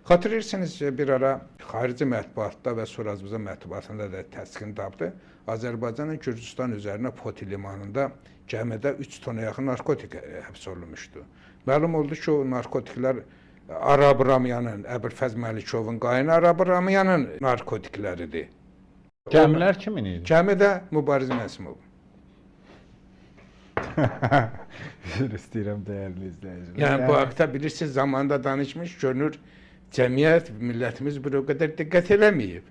Xatırlayırsınız ki, bir ara xarici mətbuatda və sonra Azərbaycan mətbuatında da təsdiqini tapdı. Azərbaycanın Gürcüstan üzərinə Poti limanında gəmidə 3 tona yaxın narkotik həbs olunmuşdu. Məlum oldu ki, o narkotiklər Arab Ramyanın, Əbülfəz Məlikovun qayını Arab Ramyanın narkotikləridir. Gəmilər kimin idi? Gəmi də Mübariz Məsimov. Üzr istəyirəm dəyərli izləyicilər. Yəni bu haqda bilirsiniz, zamanında danışmış, görünür cəmiyyət, millətimiz bir o qədər diqqət eləməyib.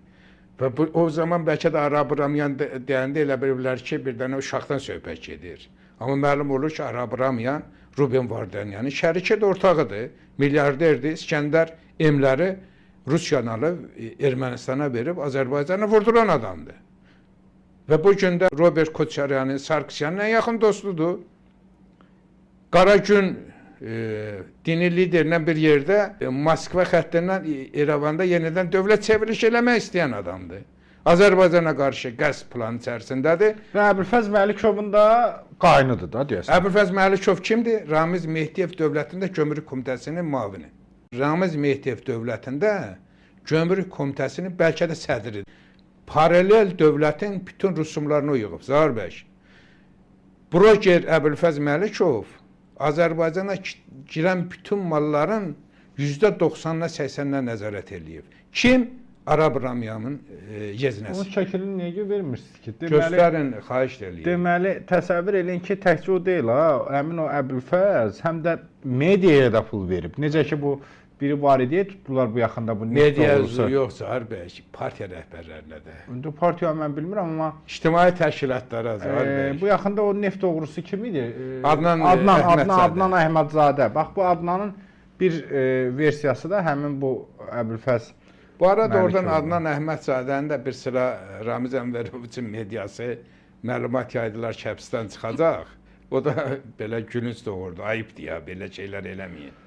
Və bu, o zaman bəlkə də Arab Ramyan deyəndə elə bilirlər ki, bir dənə uşaqdan söhbət gedir. Amma məlum olur ki, Arab Ramyan Ruben Vardanyanın şəriki də ortağıdır, milyarderdir. İskəndər emləri Rusiyanı alıb Ermənistana verib Azərbaycanı vurduran adamdır. Və bu gün də Robert Koçaryanın, Sarkisyanın ən yaxın dostudur. Qaragün dini liderlə bir yerdə Moskva xəttindən İrəvanda yenidən dövlət çevriliş eləmək istəyən adamdır. Azərbaycana qarşı qəsd planı içərisindədir. Və Əbülfəz Məlikovun da qaynıdır da deyəsən. Əbülfəz Məlikov kimdir? Ramiz Mehdiyev dövlətində Gömrük Komitəsinin müavini. Ramiz Mehdiyev dövlətində Gömrük Komitəsinin bəlkə də sədridir. Paralel dövlətin bütün rüsumlarını uyğub, Zahir bəy. Broker Əbülfəz Məlikov Azərbaycana girən bütün malların %90'ına 80'ine nəzarət eləyib. Kim? Arab Ramyanın yeznəsi. Onun şəklini niyə vermirsiniz ki? Göstərin, xahiş eləyim. Deməli, təsəvvür eləyin ki, təkcə o deyil ha, həmin o Əbülfəz həm də mediaya da pul verib. Necə ki, bu biri varidiyə tutdular bu yaxında bu media yox, Zahir bəy, partiya rəhbərlərinə də. İndi partiya mən bilmirəm, amma İctimai təşkilatlara, Zahir bəy. Bu yaxında o neft oğrusu kim idi? Adnan Əhmədzadə. Bax, bu Adnanın bir versiyası da həmin bu Əbülfəz. Bu arada oradan Adnan Əhmədzadənin də bir sıra Ramiz Ənvəroviçin mediası məlumat yaydılar ki, həbsdən çıxacaq. O da belə gülünc doğurdu, ayıbdır ya, belə şeylər eləməyin.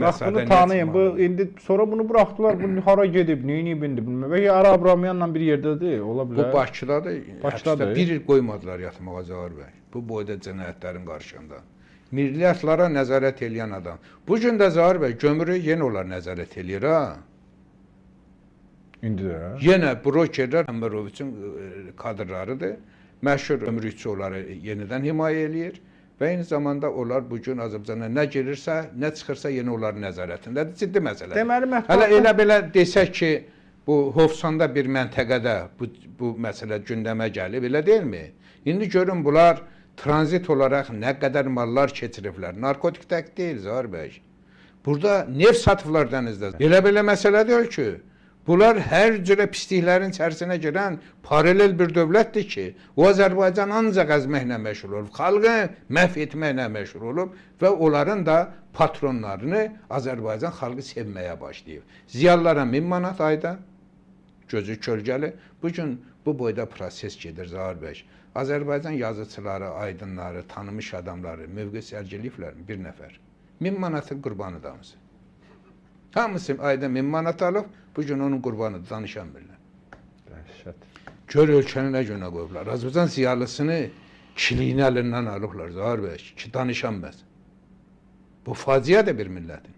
Bax, bunu tanıyın, indi sonra bunu buraxdılar, bunu hara gedib, neyini bindi bilməm. Bəlkə Arab Ramyanla bir yerdədir, ola bilər. Bu Bakıdadır, həbsdə bir il qoymadılar yatmağa, Zahir bəy. Bu boyda cinayətlərin qarşında. Milliyyətlara nəzarət eləyən adam. Bu gün də Zahir bəy, gömrü yenə onlar nəzarət eləyir, ha? İndi də. Yenə brokerlər Ənvəroviçin kadrlarıdır. Məşhur ömrükçü onları yenidən himayə eləyir. Və eyni zamanda onlar bugün Azərbaycana nə gelirsə, nə çıxırsa yenə onların nəzarətindədir. Ciddi məsələdir. Deməli, hələ elə belə desək ki, bu Hovsanda bir məntəqədə bu məsələ gündəmə gəlib, elə deyilmi? İndi görün, bunlar tranzit olaraq nə qədər mallar keçiriblər. Narkotik tək deyil, Zahir bəy. Burada neft satıblar dənizdə. Elə belə məsələ deyil ki, bunlar hər cürə pisliklərin içərisinə girən paralel bir dövlətdir ki, o Azərbaycan ancaq əzməklə məşğul olub, xalqı məhv etməklə məşğul olub və onların da patronlarını Azərbaycan xalqı sevməyə başlayıb. Ziyalılara 1000 manat ayda, gözü kölgəli. Bugün bu boyda proses gedir, Zahir bəy. Azərbaycan yazıçıları, aydınları, tanınmış adamları mövqe sərgiləyiblər bir nəfər. 1000 manatın qurbanı da hamısı. Hamısı ayda 1000 manat alıb, bugün onun qurbanıdır, danışan bilirlər. Dəhşət. Gör ölkəni nə günə qoyublar. Azərbaycan ziyalısını kişiliyini əlindən alıblar, Zahir bəy, ki danışan bəs. Bu faciədir bir millətin.